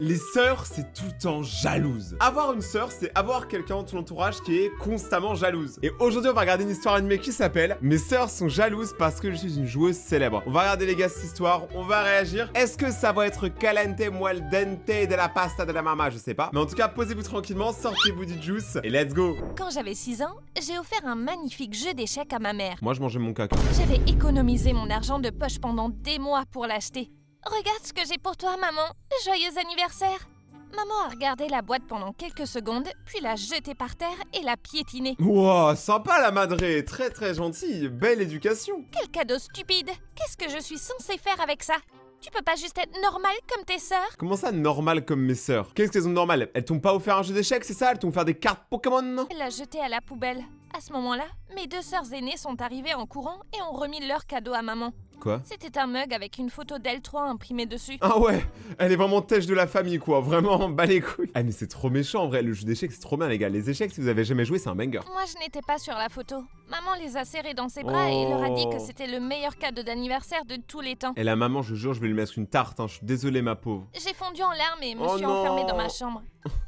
Les sœurs, c'est tout le temps jalouse. Avoir une sœur, c'est avoir quelqu'un dans ton entourage qui est constamment jalouse. Et aujourd'hui, on va regarder une histoire animée qui s'appelle « Mes sœurs sont jalouses parce que je suis une joueuse célèbre ». On va regarder les gars cette histoire, on va réagir. Est-ce que ça va être caliente ou al dente de la pasta de la mama? Je sais pas. Mais en tout cas, posez-vous tranquillement, sortez-vous du juice et let's go. Quand j'avais 6 ans, j'ai offert un magnifique jeu d'échecs à ma mère. Moi, je mangeais mon caca. J'avais économisé mon argent de poche pendant des mois pour l'acheter. Regarde ce que j'ai pour toi, maman. Joyeux anniversaire. Maman a regardé la boîte pendant quelques secondes, puis l'a jetée par terre et l'a piétinée. Wow, sympa la madré, très gentille, belle éducation. Quel cadeau stupide. Qu'est-ce que je suis censée faire avec ça? Tu peux pas juste être normale comme tes sœurs? Comment ça, normal comme mes sœurs? Qu'est-ce qu'elles ont de normal? Elles t'ont pas offert un jeu d'échecs, c'est ça? Elles t'ont offert des cartes Pokémon? Elle l'a jeté à la poubelle. À ce moment-là, mes deux sœurs aînées sont arrivées en courant et ont remis leur cadeau à maman. Quoi? C'était un mug avec une photo d'elle 3 imprimée dessus. Ah ouais, elle est vraiment têche de la famille quoi, vraiment, bas les couilles. Ah mais c'est trop méchant en vrai, le jeu d'échecs c'est trop bien les gars. Les échecs si vous avez jamais joué c'est un banger. Moi je n'étais pas sur la photo. Maman les a serrés dans ses bras et leur a dit que c'était le meilleur cadeau d'anniversaire de tous les temps. Et la maman, je jure, je vais lui mettre une tarte, hein. Je suis désolé ma pauvre. J'ai fondu en larmes et me suis enfermée dans ma chambre.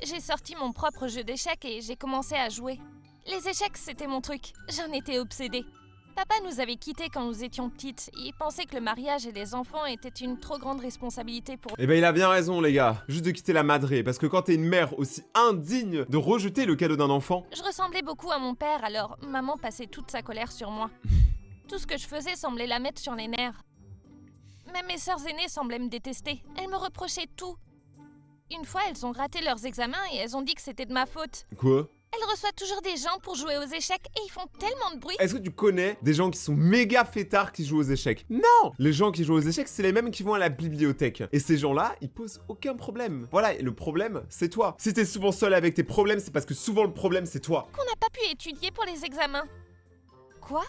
J'ai sorti mon propre jeu d'échecs et j'ai commencé à jouer. Les échecs c'était mon truc, j'en étais obsédée. Papa nous avait quittés quand nous étions petites. Il pensait que le mariage et les enfants étaient une trop grande responsabilité pour... Eh ben il a bien raison les gars, juste de quitter la madré, parce que quand t'es une mère aussi indigne de rejeter le cadeau d'un enfant... Je ressemblais beaucoup à mon père, alors maman passait toute sa colère sur moi. Tout ce que je faisais semblait la mettre sur les nerfs. Même mes sœurs aînées semblaient me détester. Elles me reprochaient tout. Une fois, elles ont raté leurs examens et elles ont dit que c'était de ma faute. Quoi? Elle reçoit toujours des gens pour jouer aux échecs et ils font tellement de bruit. Est-ce que tu connais des gens qui sont méga fêtards qui jouent aux échecs? Non! Les gens qui jouent aux échecs, c'est les mêmes qui vont à la bibliothèque. Et ces gens-là, ils posent aucun problème. Voilà, et le problème, c'est toi. Si t'es souvent seul avec tes problèmes, c'est parce que souvent le problème, c'est toi. Qu'on n'a pas pu étudier pour les examens. Quoi?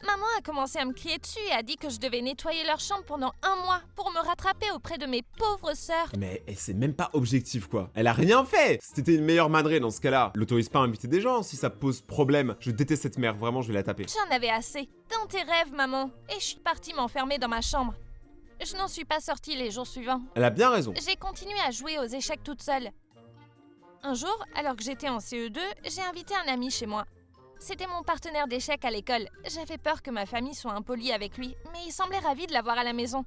Maman a commencé à me crier dessus et a dit que je devais nettoyer leur chambre pendant 1 mois pour me rattraper auprès de mes pauvres sœurs. Mais c'est même pas objectif quoi. Elle a rien fait. Si t'étais une meilleure madré dans ce cas-là, l'autorise pas à inviter des gens si ça pose problème. Je déteste cette mère, vraiment je vais la taper. J'en avais assez. Dans tes rêves, maman. Et je suis partie m'enfermer dans ma chambre. Je n'en suis pas sortie les jours suivants. Elle a bien raison. J'ai continué à jouer aux échecs toute seule. Un jour, alors que j'étais en CE2, j'ai invité un ami chez moi. C'était mon partenaire d'échecs à l'école. J'avais peur que ma famille soit impolie avec lui, mais il semblait ravi de l'avoir à la maison.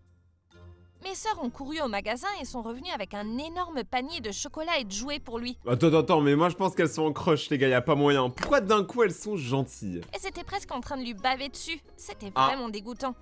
Mes sœurs ont couru au magasin et sont revenues avec un énorme panier de chocolat et de jouets pour lui. Attends, mais moi je pense qu'elles sont en crush les gars, y a pas moyen. Pourquoi d'un coup elles sont gentilles? Elles étaient presque en train de lui baver dessus. C'était vraiment dégoûtant.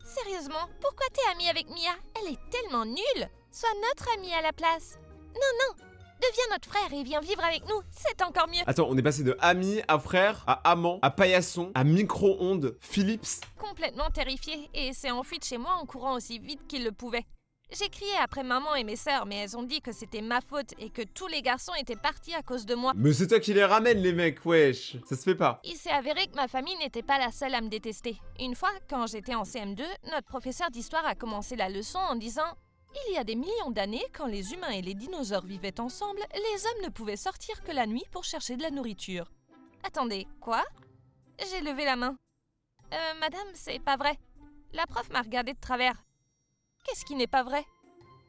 Sérieusement, pourquoi t'es amie avec Mia? Elle est tellement nulle. Sois notre amie à la place. Non, deviens notre frère et viens vivre avec nous, c'est encore mieux. Attends, on est passé de ami à frère, à amant, à paillasson, à micro-ondes, Philips. Complètement terrifiée et s'est enfuie de chez moi en courant aussi vite qu'il le pouvait. J'ai crié après maman et mes sœurs, mais elles ont dit que c'était ma faute et que tous les garçons étaient partis à cause de moi. Mais c'est toi qui les ramènes les mecs, wesh. Ça se fait pas. Il s'est avéré que ma famille n'était pas la seule à me détester. Une fois, quand j'étais en CM2, notre professeur d'histoire a commencé la leçon en disant... Il y a des millions d'années, quand les humains et les dinosaures vivaient ensemble, les hommes ne pouvaient sortir que la nuit pour chercher de la nourriture. Attendez, quoi? J'ai levé la main. Madame, c'est pas vrai. La prof m'a regardé de travers. Qu'est-ce qui n'est pas vrai?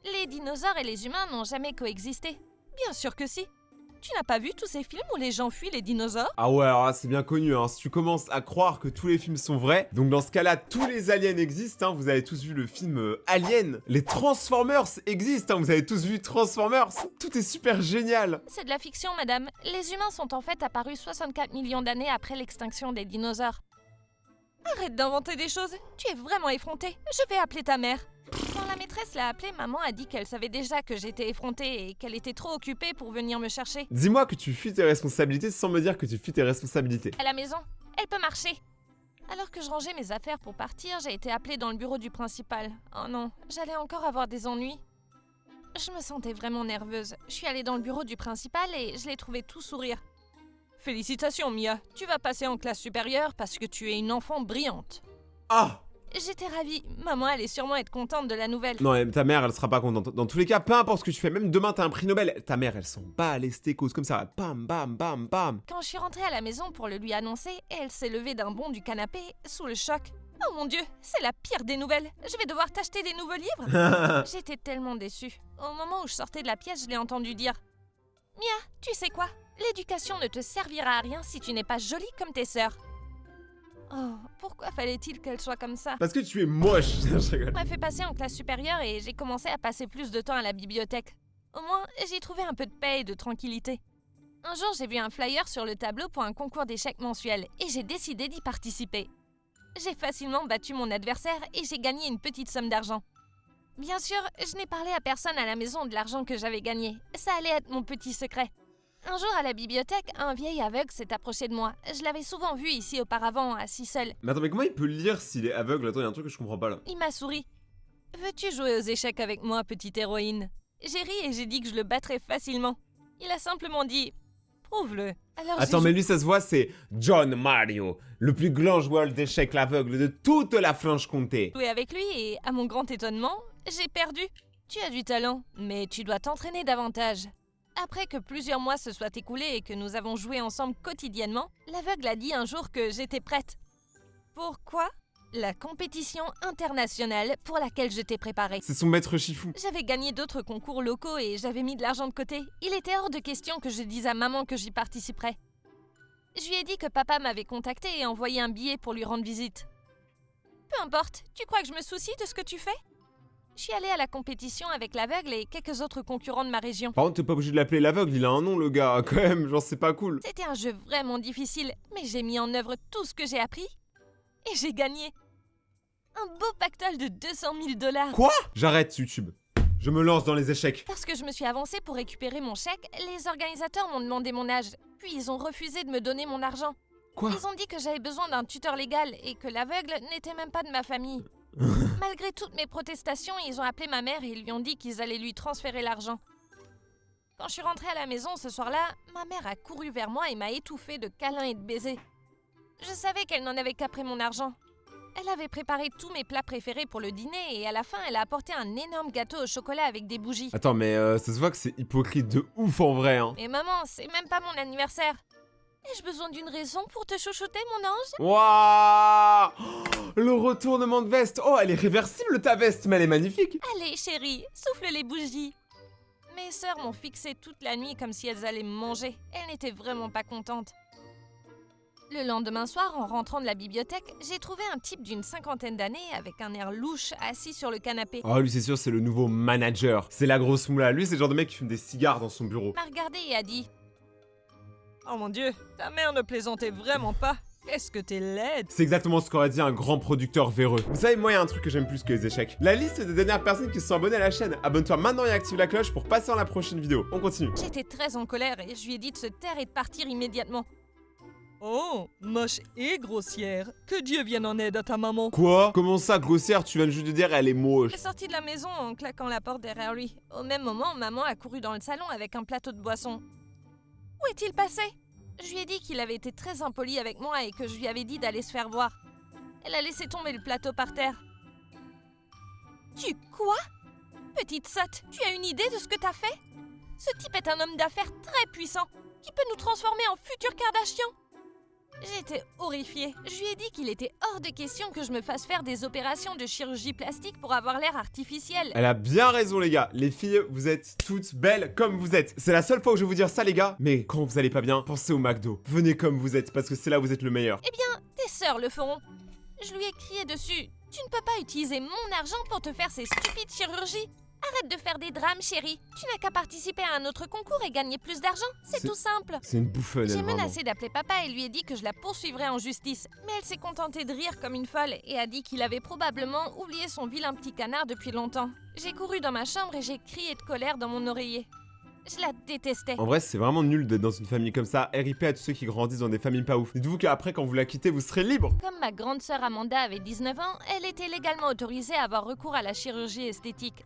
Les dinosaures et les humains n'ont jamais coexisté. Bien sûr que si. Tu n'as pas vu tous ces films où les gens fuient les dinosaures? Ah ouais, alors là, c'est bien connu, hein. Si tu commences à croire que tous les films sont vrais, donc dans ce cas-là, tous les aliens existent, hein. Vous avez tous vu le film Alien. Les Transformers existent, hein. Vous avez tous vu Transformers. Tout est super génial. C'est de la fiction, madame. Les humains sont en fait apparus 64 millions d'années après l'extinction des dinosaures. Arrête d'inventer des choses. Tu es vraiment effrontée. Je vais appeler ta mère. Quand la maîtresse l'a appelée, maman a dit qu'elle savait déjà que j'étais effrontée et qu'elle était trop occupée pour venir me chercher. Dis-moi que tu fuis tes responsabilités sans me dire que tu fuis tes responsabilités. À la maison, elle peut marcher. Alors que je rangeais mes affaires pour partir, j'ai été appelée dans le bureau du principal. Oh non, j'allais encore avoir des ennuis. Je me sentais vraiment nerveuse. Je suis allée dans le bureau du principal et je l'ai trouvé tout sourire. Félicitations, Mia. Tu vas passer en classe supérieure parce que tu es une enfant brillante. Ah! J'étais ravie. Maman allait sûrement être contente de la nouvelle. Non, ta mère, elle sera pas contente. Dans tous les cas, peu importe ce que tu fais, même demain, t'as un prix Nobel. Ta mère, elle s'en bat les stécos comme ça. Bam, bam, bam, bam. Quand je suis rentrée à la maison pour le lui annoncer, elle s'est levée d'un bond du canapé, sous le choc. Oh mon Dieu, c'est la pire des nouvelles. Je vais devoir t'acheter des nouveaux livres. J'étais tellement déçue. Au moment où je sortais de la pièce, je l'ai entendu dire « Mia, tu sais quoi? L'éducation ne te servira à rien si tu n'es pas jolie comme tes sœurs. » Oh, pourquoi fallait-il qu'elle soit comme ça? Parce que tu es moche. Je rigole. On m'a fait passer en classe supérieure et j'ai commencé à passer plus de temps à la bibliothèque. Au moins, j'y trouvais un peu de paix et de tranquillité. Un jour, j'ai vu un flyer sur le tableau pour un concours d'échecs mensuel et j'ai décidé d'y participer. J'ai facilement battu mon adversaire et j'ai gagné une petite somme d'argent. Bien sûr, je n'ai parlé à personne à la maison de l'argent que j'avais gagné. Ça allait être mon petit secret. Un jour à la bibliothèque, un vieil aveugle s'est approché de moi. Je l'avais souvent vu ici auparavant, assis seul. Mais attends, mais comment il peut lire s'il est aveugle? Attends, il y a un truc que je comprends pas là. Il m'a souri. « Veux-tu jouer aux échecs avec moi, petite héroïne ?» J'ai ri et j'ai dit que je le battrais facilement. Il a simplement dit « Prouve-le. » Alors Attends, mais lui, ça se voit, c'est John Mario, le plus grand joueur d'échecs l'aveugle de toute la Franche-Comté. joué avec lui et, à mon grand étonnement, j'ai perdu. Tu as du talent, mais tu dois t'entraîner davantage. Après que plusieurs mois se soient écoulés et que nous avons joué ensemble quotidiennement, l'aveugle a dit un jour que j'étais prête. Pourquoi? La compétition internationale pour laquelle je t'ai préparée. C'est son maître Chifou. J'avais gagné d'autres concours locaux et j'avais mis de l'argent de côté. Il était hors de question que je dise à maman que j'y participerais. Je lui ai dit que papa m'avait contacté et envoyé un billet pour lui rendre visite. Peu importe, tu crois que je me soucie de ce que tu fais? Je suis allée à la compétition avec l'aveugle et quelques autres concurrents de ma région. Par contre, t'es pas obligé de l'appeler l'aveugle, il a un nom, le gars, quand même, genre c'est pas cool. C'était un jeu vraiment difficile, mais j'ai mis en œuvre tout ce que j'ai appris et j'ai gagné. Un beau pactole de 200 000 $. Quoi? J'arrête YouTube. Je me lance dans les échecs. Parce que je me suis avancée pour récupérer mon chèque, les organisateurs m'ont demandé mon âge, puis ils ont refusé de me donner mon argent. Quoi? Ils ont dit que j'avais besoin d'un tuteur légal et que l'aveugle n'était même pas de ma famille. Malgré toutes mes protestations, ils ont appelé ma mère et ils lui ont dit qu'ils allaient lui transférer l'argent. Quand je suis rentrée à la maison ce soir-là, ma mère a couru vers moi et m'a étouffée de câlins et de baisers. Je savais qu'elle n'en avait qu'après mon argent. Elle avait préparé tous mes plats préférés pour le dîner et à la fin, elle a apporté un énorme gâteau au chocolat avec des bougies. Attends, mais ça se voit que c'est hypocrite de ouf en vrai, hein. Mais maman, c'est même pas mon anniversaire. Ai-je besoin d'une raison pour te chouchouter, mon ange? Waouh! Oh, le retournement de veste. Oh, elle est réversible ta veste, mais elle est magnifique. Allez, chérie, souffle les bougies. Mes sœurs m'ont fixée toute la nuit comme si elles allaient me manger. Elles n'étaient vraiment pas contentes. Le lendemain soir, en rentrant de la bibliothèque, j'ai trouvé un type d'une 50aine d'années avec un air louche assis sur le canapé. Oh, lui, c'est sûr, c'est le nouveau manager. C'est la grosse moula. Lui, c'est le genre de mec qui fume des cigares dans son bureau. Il m'a regardé et a dit Oh mon Dieu, ta mère ne plaisantait vraiment pas. Qu'est-ce que t'es laide. C'est exactement ce qu'aurait dit un grand producteur véreux. Vous savez, moi, il y a un truc que j'aime plus que les échecs. La liste des dernières personnes qui se sont abonnées à la chaîne. Abonne-toi maintenant et active la cloche pour passer à la prochaine vidéo. On continue. J'étais très en colère et je lui ai dit de se taire et de partir immédiatement. Oh, moche et grossière. Que Dieu vienne en aide à ta maman. Quoi? Comment ça, grossière? Tu viens de juste de dire elle est moche. Je suis sortie de la maison en claquant la porte derrière lui. Au même moment, maman a couru dans le salon avec un plateau de boisson. Où est-il passé? Je lui ai dit qu'il avait été très impoli avec moi et que je lui avais dit d'aller se faire voir. Elle a laissé tomber le plateau par terre. Tu quoi? Petite sotte, tu as une idée de ce que t'as fait? Ce type est un homme d'affaires très puissant qui peut nous transformer en futurs Kardashian. J'étais horrifiée. Je lui ai dit qu'il était hors de question que je me fasse faire des opérations de chirurgie plastique pour avoir l'air artificiel. Elle a bien raison, les gars. Les filles, vous êtes toutes belles comme vous êtes. C'est la seule fois où je vais vous dire ça, les gars. Mais quand vous allez pas bien, pensez au McDo. Venez comme vous êtes, parce que c'est là où vous êtes le meilleur. Eh bien, tes sœurs le feront. Je lui ai crié dessus. Tu ne peux pas utiliser mon argent pour te faire ces stupides chirurgies. Arrête de faire des drames, chérie. Tu n'as qu'à participer à un autre concours et gagner plus d'argent. C'est tout simple. C'est une bouffonne, J'ai elle, vraiment. menacé d'appeler papa et lui ai dit que je la poursuivrais en justice. Mais elle s'est contentée de rire comme une folle et a dit qu'il avait probablement oublié son vilain petit canard depuis longtemps. J'ai couru dans ma chambre et j'ai crié de colère dans mon oreiller. Je la détestais. En vrai, c'est vraiment nul d'être dans une famille comme ça. RIP à tous ceux qui grandissent dans des familles pas ouf. Dites-vous qu'après, quand vous la quittez, vous serez libre. Comme ma grande sœur Amanda avait 19 ans, elle était légalement autorisée à avoir recours à la chirurgie esthétique.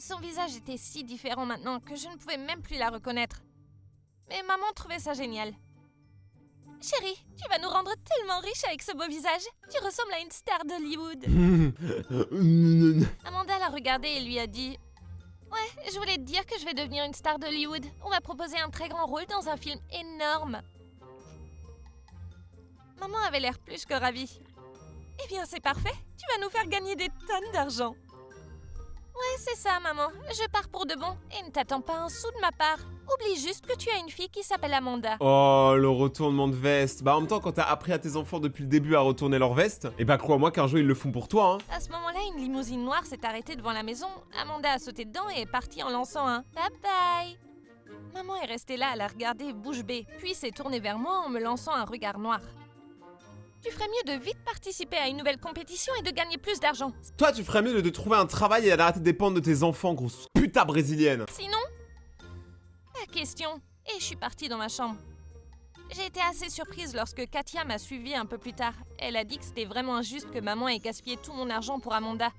Son visage était si différent maintenant que je ne pouvais même plus la reconnaître. Mais maman trouvait ça génial. Chérie, tu vas nous rendre tellement riches avec ce beau visage. Tu ressembles à une star d'Hollywood. Amanda l'a regardé et lui a dit « Ouais, je voulais te dire que je vais devenir une star d'Hollywood. On va proposer un très grand rôle dans un film énorme. » Maman avait l'air plus que ravie. Eh bien, c'est parfait. Tu vas nous faire gagner des tonnes d'argent. Ouais, c'est ça, maman. Je pars pour de bon et ne t'attends pas un sou de ma part. Oublie juste que tu as une fille qui s'appelle Amanda. Oh, le retournement de veste. Bah en même temps, quand t'as appris à tes enfants depuis le début à retourner leur veste, et bah crois-moi qu'un jour ils le font pour toi, hein. À ce moment-là, une limousine noire s'est arrêtée devant la maison. Amanda a sauté dedans et est partie en lançant un « bye bye ». Maman est restée là à la regarder bouche bée, puis s'est tournée vers moi en me lançant un regard noir. Tu ferais mieux de vite participer à une nouvelle compétition et de gagner plus d'argent. Toi, tu ferais mieux de te trouver un travail et d'arrêter de dépendre de tes enfants, grosse putain brésilienne. Sinon, pas question. Et je suis partie dans ma chambre. J'ai été assez surprise lorsque Katia m'a suivie un peu plus tard. Elle a dit que c'était vraiment injuste que maman ait gaspillé tout mon argent pour Amanda.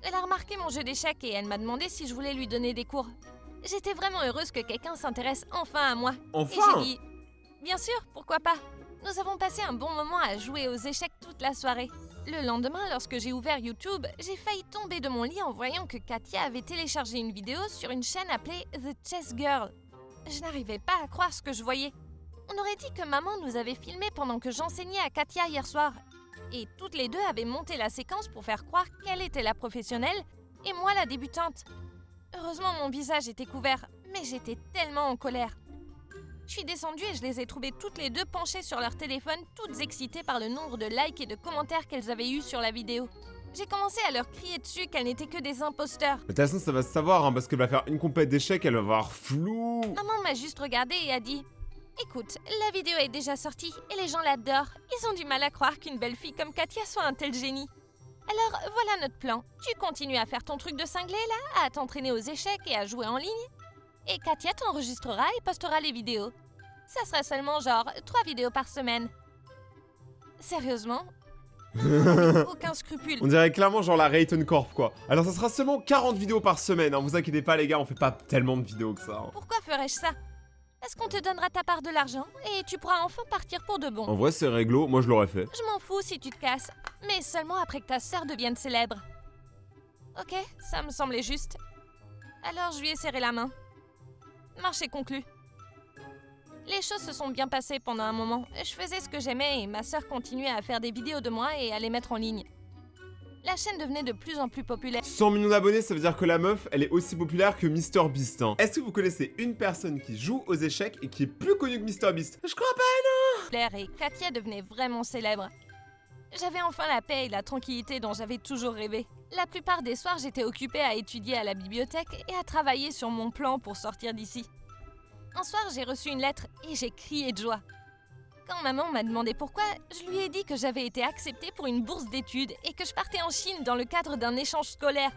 Elle a remarqué mon jeu d'échecs et elle m'a demandé si je voulais lui donner des cours. J'étais vraiment heureuse que quelqu'un s'intéresse enfin à moi. Enfin. Et j'ai dit, bien sûr, pourquoi pas. Nous avons passé un bon moment à jouer aux échecs toute la soirée. Le lendemain, lorsque j'ai ouvert YouTube, j'ai failli tomber de mon lit en voyant que Katia avait téléchargé une vidéo sur une chaîne appelée The Chess Girl. Je n'arrivais pas à croire ce que je voyais. On aurait dit que maman nous avait filmé pendant que j'enseignais à Katia hier soir. Et toutes les deux avaient monté la séquence pour faire croire qu'elle était la professionnelle et moi la débutante. Heureusement, mon visage était couvert, mais j'étais tellement en colère. Je suis descendue et je les ai trouvées toutes les deux penchées sur leur téléphone, toutes excitées par le nombre de likes et de commentaires qu'elles avaient eus sur la vidéo. J'ai commencé à leur crier dessus qu'elles n'étaient que des imposteurs. De toute façon, ça va se savoir, hein, parce qu'elle va faire une compète d'échecs, elle va avoir flou. Maman m'a juste regardée et a dit « Écoute, la vidéo est déjà sortie et les gens l'adorent. Ils ont du mal à croire qu'une belle fille comme Katia soit un tel génie. Alors voilà notre plan. Tu continues à faire ton truc de cinglé là, à t'entraîner aux échecs et à jouer en ligne. Et Katia t'enregistrera et postera les vidéos. Ça sera seulement genre 3 vidéos par semaine. » Sérieusement ? Aucun scrupule. On dirait clairement genre la Rayton Corp, quoi. Alors ça sera seulement 40 vidéos par semaine, hein. Vous inquiétez pas les gars, on fait pas tellement de vidéos que ça, hein. Pourquoi ferais-je ça ? Est-ce qu'on te donnera ta part de l'argent et tu pourras enfin partir pour de bon ? En vrai, c'est réglo, moi je l'aurais fait. Je m'en fous si tu te casses, mais seulement après que ta sœur devienne célèbre. Ok, ça me semblait juste. Alors je lui ai serré la main. Marché conclu. Les choses se sont bien passées pendant un moment. Je faisais ce que j'aimais et ma sœur continuait à faire des vidéos de moi et à les mettre en ligne. La chaîne devenait de plus en plus populaire. 100 millions d'abonnés, ça veut dire que la meuf, elle est aussi populaire que MrBeast, hein. Est-ce que vous connaissez une personne qui joue aux échecs et qui est plus connue que MrBeast? Je crois pas. Et Katia devenait vraiment célèbre. J'avais enfin la paix et la tranquillité dont j'avais toujours rêvé. La plupart des soirs, j'étais occupée à étudier à la bibliothèque et à travailler sur mon plan pour sortir d'ici. Un soir, j'ai reçu une lettre et j'ai crié de joie. Quand maman m'a demandé pourquoi, je lui ai dit que j'avais été acceptée pour une bourse d'études et que je partais en Chine dans le cadre d'un échange scolaire.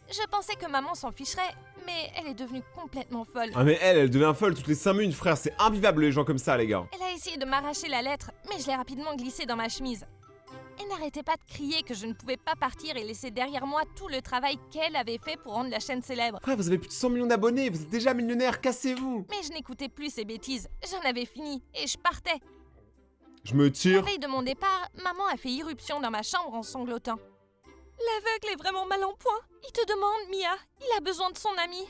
Je pensais que maman s'en ficherait, mais elle est devenue complètement folle. Ah mais elle devient folle toutes les 5 minutes, frère, c'est invivable les gens comme ça, les gars. Elle a essayé de m'arracher la lettre, mais je l'ai rapidement glissée dans ma chemise. Elle n'arrêtait pas de crier que je ne pouvais pas partir et laisser derrière moi tout le travail qu'elle avait fait pour rendre la chaîne célèbre. Frère, vous avez plus de 100 millions d'abonnés, vous êtes déjà millionnaire, cassez-vous. Mais je n'écoutais plus ces bêtises, j'en avais fini et je partais. Je me La tire. veille de mon départ, maman a fait irruption dans ma chambre en sanglotant. L'aveugle est vraiment mal en point. Il te demande, Mia, il a besoin de son ami.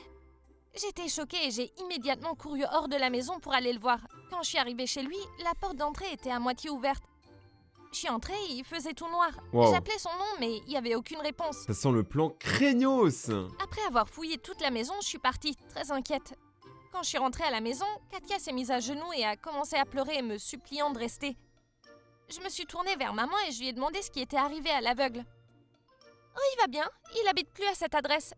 J'étais choquée et j'ai immédiatement couru hors de la maison pour aller le voir. Quand je suis arrivée chez lui, la porte d'entrée était à moitié ouverte. Je suis entrée et il faisait tout noir. Wow. J'appelais son nom, mais il n'y avait aucune réponse. Ça sent le plan craignos. Après avoir fouillé toute la maison, je suis partie, très inquiète. Quand je suis rentrée à la maison, Katia s'est mise à genoux et a commencé à pleurer, me suppliant de rester. Je me suis tournée vers maman et je lui ai demandé ce qui était arrivé à l'aveugle. « Oh, il va bien, il habite plus à cette adresse. »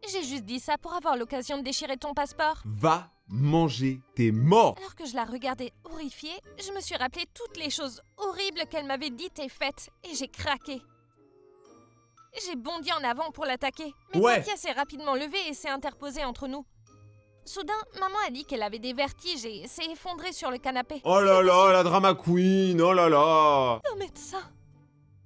J'ai juste dit ça pour avoir l'occasion de déchirer ton passeport. Va manger tes morts. Alors que je la regardais horrifiée, je me suis rappelé toutes les choses horribles qu'elle m'avait dites et faites, et j'ai craqué. J'ai bondi en avant pour l'attaquer, mais Ouais. Katia s'est rapidement levée et s'est interposée entre nous. Soudain, maman a dit qu'elle avait des vertiges et s'est effondrée sur le canapé. Oh là là, la drama queen, oh là là. Un médecin.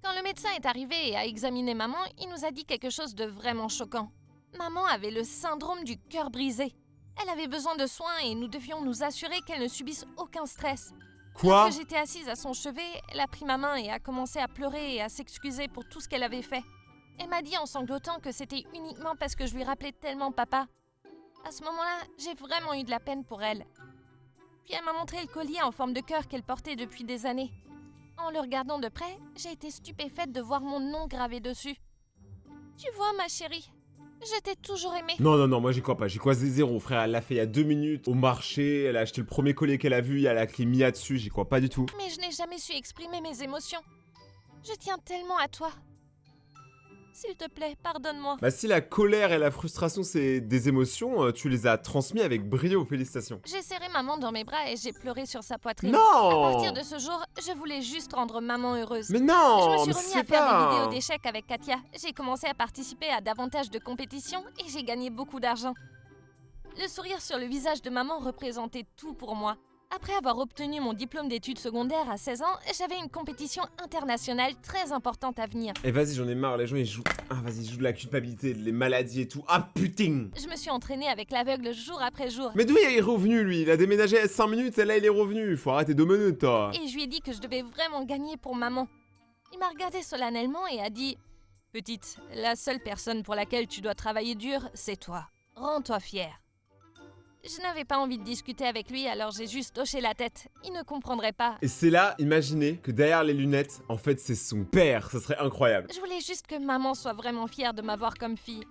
Quand le médecin est arrivé et a examiné maman, il nous a dit quelque chose de vraiment choquant. Maman avait le syndrome du cœur brisé. Elle avait besoin de soins et nous devions nous assurer qu'elle ne subisse aucun stress. Quoi? Quand j'étais assise à son chevet, elle a pris ma main et a commencé à pleurer et à s'excuser pour tout ce qu'elle avait fait. Elle m'a dit en sanglotant que c'était uniquement parce que je lui rappelais tellement papa. À ce moment-là, j'ai vraiment eu de la peine pour elle. Puis elle m'a montré le collier en forme de cœur qu'elle portait depuis des années. En le regardant de près, j'ai été stupéfaite de voir mon nom gravé dessus. Tu vois, ma chérie, je t'ai toujours aimé. Non, moi j'y crois pas, j'y crois zéro, frère, elle l'a fait il y a 2 minutes, au marché, elle a acheté le premier collier qu'elle a vu, il y a la écrit Mia dessus, j'y crois pas du tout. Mais je n'ai jamais su exprimer mes émotions. Je tiens tellement à toi. S'il te plaît, pardonne-moi. Bah si la colère et la frustration c'est des émotions, tu les as transmis avec brio, félicitations. J'ai serré maman dans mes bras et j'ai pleuré sur sa poitrine. Non! À partir de ce jour, je voulais juste rendre maman heureuse. Mais Je non! me suis mais remis c'est à faire des vidéos pas... d'échecs avec Katia. J'ai commencé à participer à davantage de compétitions et j'ai gagné beaucoup d'argent. Le sourire sur le visage de maman représentait tout pour moi. Après avoir obtenu mon diplôme d'études secondaires à 16 ans, j'avais une compétition internationale très importante à venir. Et vas-y, j'en ai marre, les gens ils jouent... Ah vas-y, ils jouent de la culpabilité, les maladies et tout. Ah putain! Je me suis entraînée avec l'aveugle jour après jour. Mais d'où il est revenu lui? Il a déménagé à 5 minutes et là il est revenu. Faut arrêter 2 minutes, toi. Et je lui ai dit que je devais vraiment gagner pour maman. Il m'a regardé solennellement et a dit « Petite, la seule personne pour laquelle tu dois travailler dur, c'est toi. Rends-toi fière. » Je n'avais pas envie de discuter avec lui, alors j'ai juste hoché la tête. Il ne comprendrait pas. Et c'est là, imaginez que derrière les lunettes, en fait c'est son père. Ça serait incroyable. Je voulais juste que maman soit vraiment fière de m'avoir comme fille.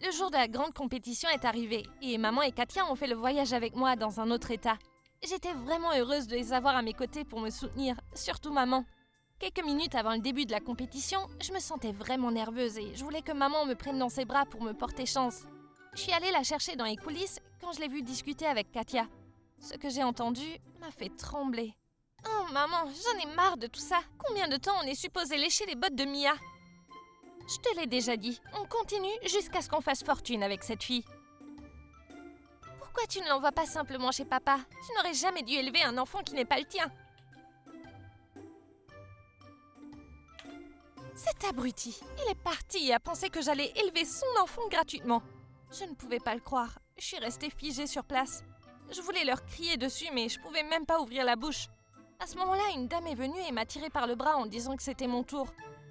Le jour de la grande compétition est arrivé, et maman et Katia ont fait le voyage avec moi dans un autre état. J'étais vraiment heureuse de les avoir à mes côtés pour me soutenir, surtout maman. Quelques minutes avant le début de la compétition, je me sentais vraiment nerveuse et je voulais que maman me prenne dans ses bras pour me porter chance. Je suis allée la chercher dans les coulisses quand je l'ai vue discuter avec Katia. Ce que j'ai entendu m'a fait trembler. Oh maman, j'en ai marre de tout ça. Combien de temps on est supposé lécher les bottes de Mia? Je te l'ai déjà dit, on continue jusqu'à ce qu'on fasse fortune avec cette fille. Pourquoi tu ne l'envoies pas simplement chez papa? Tu n'aurais jamais dû élever un enfant qui n'est pas le tien. Cet abruti, il est parti et a pensé que j'allais élever son enfant gratuitement. Je ne pouvais pas le croire. Je suis restée figée sur place. Je voulais leur crier dessus, mais je pouvais même pas ouvrir la bouche. À ce moment-là, une dame est venue et m'a tirée par le bras en disant que c'était mon tour.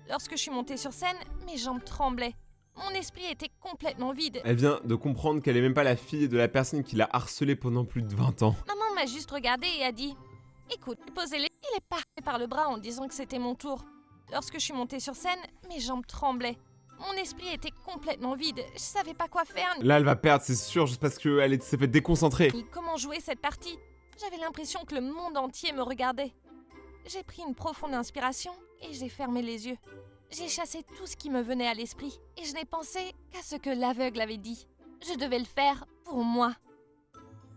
Lorsque je suis montée sur scène, mes jambes tremblaient. Mon esprit était complètement vide. Elle vient de comprendre qu'elle est même pas la fille de la personne qui l'a harcelée pendant plus de 20 ans. Maman m'a juste regardée et a dit « Écoute, posez-les. » Il est parti par le bras en disant que c'était mon tour. Lorsque je suis montée sur scène, mes jambes tremblaient. Mon esprit était complètement vide, je savais pas quoi faire. Là, elle va perdre, c'est sûr, juste parce qu'elle s'est fait déconcentrer. Ni comment jouer cette partie. J'avais l'impression que le monde entier me regardait. J'ai pris une profonde inspiration et j'ai fermé les yeux. J'ai chassé tout ce qui me venait à l'esprit et je n'ai pensé qu'à ce que l'aveugle avait dit. Je devais le faire pour moi.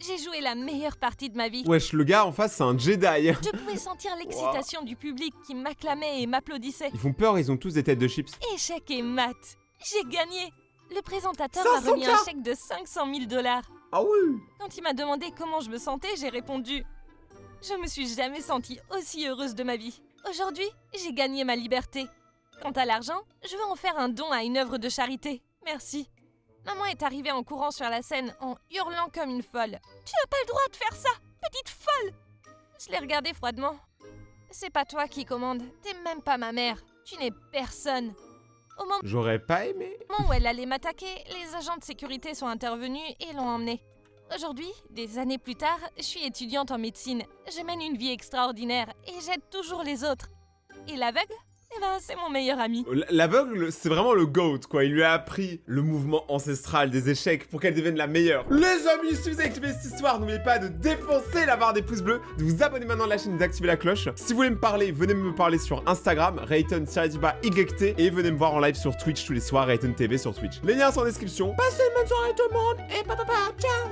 J'ai joué la meilleure partie de ma vie. Wesh, le gars en face, c'est un Jedi. Je pouvais sentir l'excitation du public qui m'acclamait et m'applaudissait. Ils font peur, ils ont tous des têtes de chips. Échec et maths. J'ai gagné. Le présentateur 500 m'a remis un chèque de 500 000 $. Ah oui. Quand il m'a demandé comment je me sentais, j'ai répondu « Je me suis jamais sentie aussi heureuse de ma vie. Aujourd'hui, j'ai gagné ma liberté. Quant à l'argent, je veux en faire un don à une œuvre de charité. Merci. » Maman est arrivée en courant sur la scène en hurlant comme une folle. « Tu n'as pas le droit de faire ça, petite folle !» Je l'ai regardée froidement. « C'est pas toi qui commande, t'es même pas ma mère. Tu n'es personne. » Au moment J'aurais pas aimé. où elle allait m'attaquer, les agents de sécurité sont intervenus et l'ont emmenée. Aujourd'hui, des années plus tard, je suis étudiante en médecine. Je mène une vie extraordinaire et j'aide toujours les autres. Et l'aveugle? Eh ben, c'est mon meilleur ami. L'aveugle, c'est vraiment le GOAT, quoi. Il lui a appris le mouvement ancestral des échecs pour qu'elle devienne la meilleure. Les amis, si vous avez kiffé cette histoire, n'oubliez pas de défoncer la barre des pouces bleus, de vous abonner maintenant à la chaîne et d'activer la cloche. Si vous voulez me parler, venez me parler sur Instagram, Rayton_YT, et venez me voir en live sur Twitch tous les soirs, Rayton TV sur Twitch. Les liens sont en description. Passez une bonne soirée tout le monde, et papa, ciao.